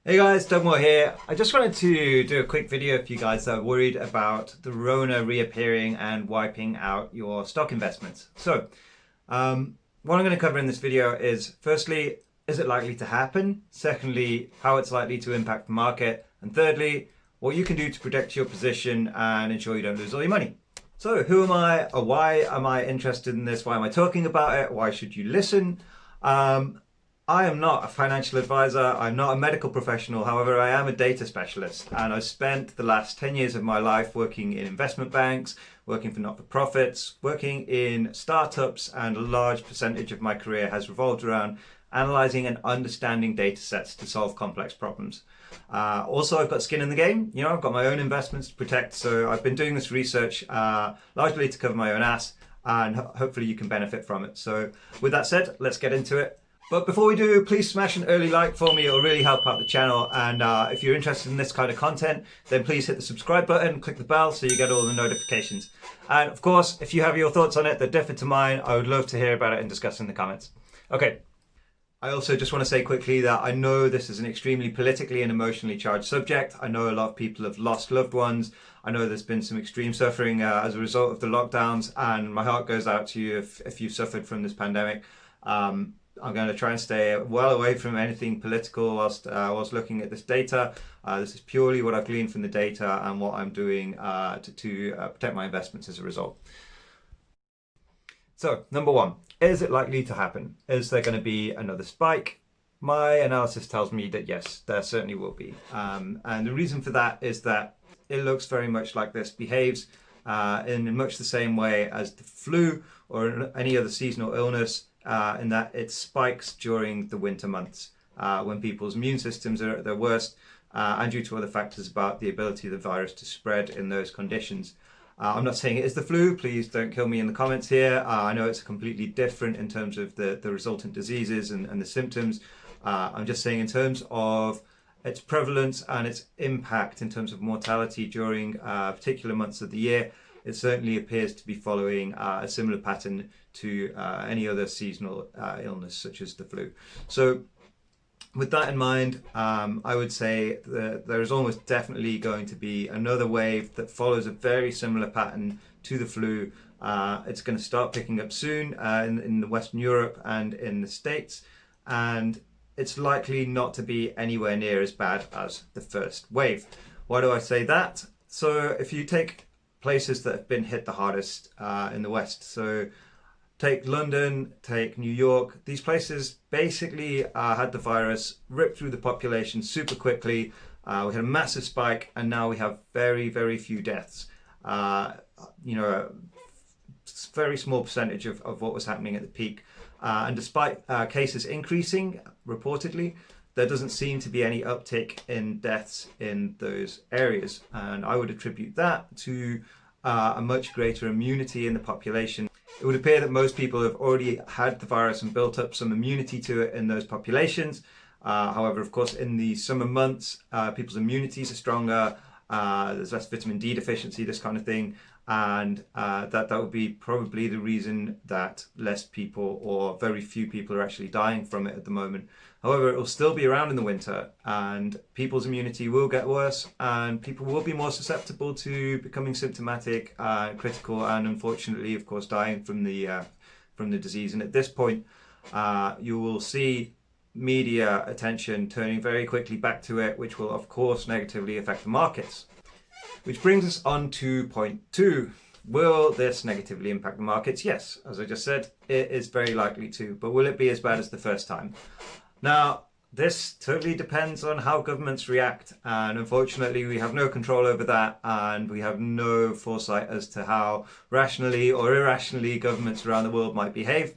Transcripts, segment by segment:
Hey guys, Dougmore here. I just wanted to do a quick video if you guys are worried about the Rona reappearing and wiping out your stock investments. What I'm going to cover in this video is firstly, is it likely to happen? Secondly, how it's likely to impact the market. And thirdly, what you can do to protect your position and ensure you don't lose all your money. So who am I? Or why am I interested in this? Why am I talking about it? Why should you listen? I am not a financial advisor, I'm not a medical professional, however I am a data specialist, and I've spent the last 10 years of my life working in investment banks, working for not-for-profits, working in startups, and a large percentage of my career has revolved around analysing and understanding data sets to solve complex problems. Also, I've got skin in the game. I've got my own investments to protect, so I've been doing this research largely to cover my own ass, and hopefully you can benefit from it. So with that said, let's get into it. But before we do, please smash an early like for me. It'll really help out the channel. And if you're interested in this kind of content, then please hit the subscribe button, click the bell so you get all the notifications. And of course, if you have your thoughts on it that differ to mine, I would love to hear about it and discuss in the comments. Okay. I also just want to say quickly that I know this is an extremely politically and emotionally charged subject. I know a lot of people have lost loved ones. I know there's been some extreme suffering as a result of the lockdowns, and my heart goes out to you if you've suffered from this pandemic. I'm going to try and stay well away from anything political whilst looking at this data. This is purely what I've gleaned from the data and what I'm doing to protect my investments as a result. So, number one, is it likely to happen? Is there going to be another spike? My analysis tells me that yes, there certainly will be. And the reason for that is that it looks very much like this behaves in much the same way as the flu or any other seasonal illness. In that it spikes during the winter months when people's immune systems are at their worst and due to other factors about the ability of the virus to spread in those conditions. I'm not saying it is the flu, please don't kill me in the comments here. I know it's completely different in terms of the resultant diseases and the symptoms. I'm just saying in terms of its prevalence and its impact in terms of mortality during particular months of the year, it certainly appears to be following a similar pattern to any other seasonal illness such as the flu. So with that in mind, I would say that there is almost definitely going to be another wave that follows a very similar pattern to the flu. It's going to start picking up soon in Western Europe and in the States, and it's likely not to be anywhere near as bad as the first wave. Why do I say that? So if you take places that have been hit the hardest in the West. So take London, take New York. These places basically had the virus rip through the population super quickly. We had a massive spike, and now we have very, very few deaths. A very small percentage of what was happening at the peak. And despite cases increasing, reportedly, there doesn't seem to be any uptick in deaths in those areas. And I would attribute that to a much greater immunity in the population. It would appear that most people have already had the virus and built up some immunity to it in those populations. However, of course, in the summer months, people's immunities are stronger, there's less vitamin D deficiency, this kind of thing. And that would be probably the reason that less people or very few people are actually dying from it at the moment. However, it will still be around in the winter, and people's immunity will get worse, and people will be more susceptible to becoming symptomatic, critical, and unfortunately, of course, dying from the disease. And at this point, you will see media attention turning very quickly back to it, which will, of course, negatively affect the markets. Which brings us on to point two. Will this negatively impact the markets? Yes, as I just said, it is very likely to, but will it be as bad as the first time? Now, this totally depends on how governments react, and unfortunately we have no control over that, and we have no foresight as to how rationally or irrationally governments around the world might behave.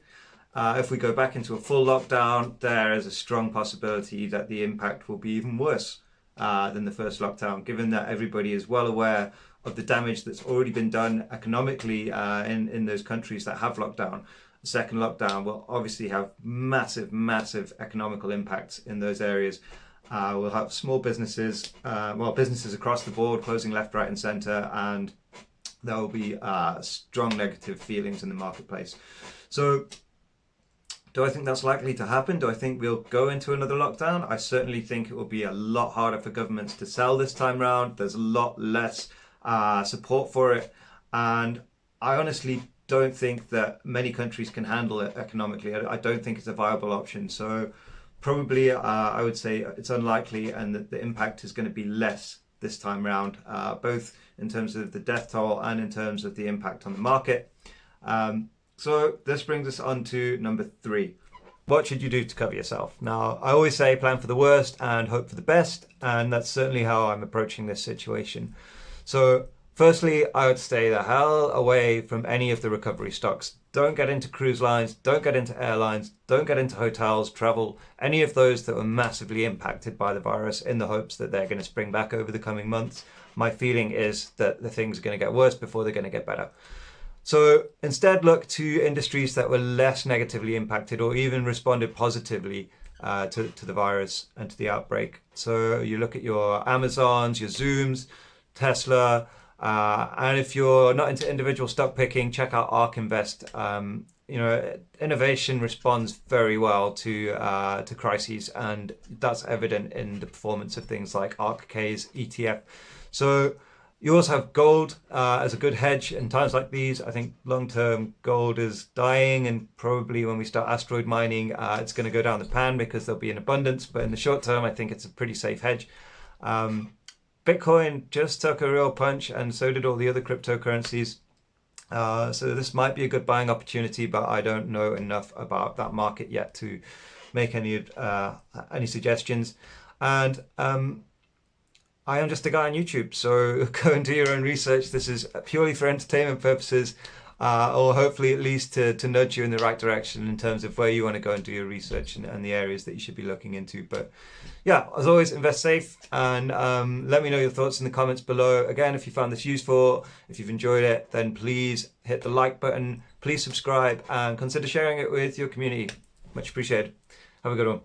If we go back into a full lockdown, there is a strong possibility that the impact will be even worse than the first lockdown, given that everybody is well aware of the damage that's already been done economically in those countries that have locked down. The second lockdown will obviously have massive, massive economical impacts in those areas. We'll have small businesses, businesses across the board closing left, right and centre, and there will be strong negative feelings in the marketplace. So Do I think that's likely to happen? Do I think we'll go into another lockdown? I certainly think it will be a lot harder for governments to sell this time round. There's a lot less support for it. And I honestly don't think that many countries can handle it economically. I don't think it's a viable option. So probably I would say it's unlikely, and that the impact is going to be less this time round, both in terms of the death toll and in terms of the impact on the market. So this brings us on to number 3. What should you do to cover yourself? Now, I always say plan for the worst and hope for the best, and that's certainly how I'm approaching this situation. So firstly, I would stay the hell away from any of the recovery stocks. Don't get into cruise lines, don't get into airlines, don't get into hotels, travel, any of those that were massively impacted by the virus, in the hopes that they're going to spring back over the coming months. My feeling is that the things are going to get worse before they're going to get better. So instead, look to industries that were less negatively impacted or even responded positively to the virus and to the outbreak. So you look at your Amazons, your Zooms, Tesla, and if you're not into individual stock picking, check out ARK Invest. Innovation responds very well to crises, and that's evident in the performance of things like ARKK's ETF. So you also have gold as a good hedge in times like these. I think long-term gold is dying, and probably when we start asteroid mining, it's going to go down the pan because there'll be an abundance. But in the short term, I think it's a pretty safe hedge. Bitcoin just took a real punch, and so did all the other cryptocurrencies. So this might be a good buying opportunity, but I don't know enough about that market yet to make any suggestions. And I am just a guy on YouTube, so go and do your own research. This is purely for entertainment purposes, or hopefully at least to nudge you in the right direction in terms of where you want to go and do your research and the areas that you should be looking into. But yeah, as always, invest safe, and let me know your thoughts in the comments below. Again, if you found this useful, if you've enjoyed it, then please hit the like button, please subscribe, and consider sharing it with your community. Much appreciated. Have a good one.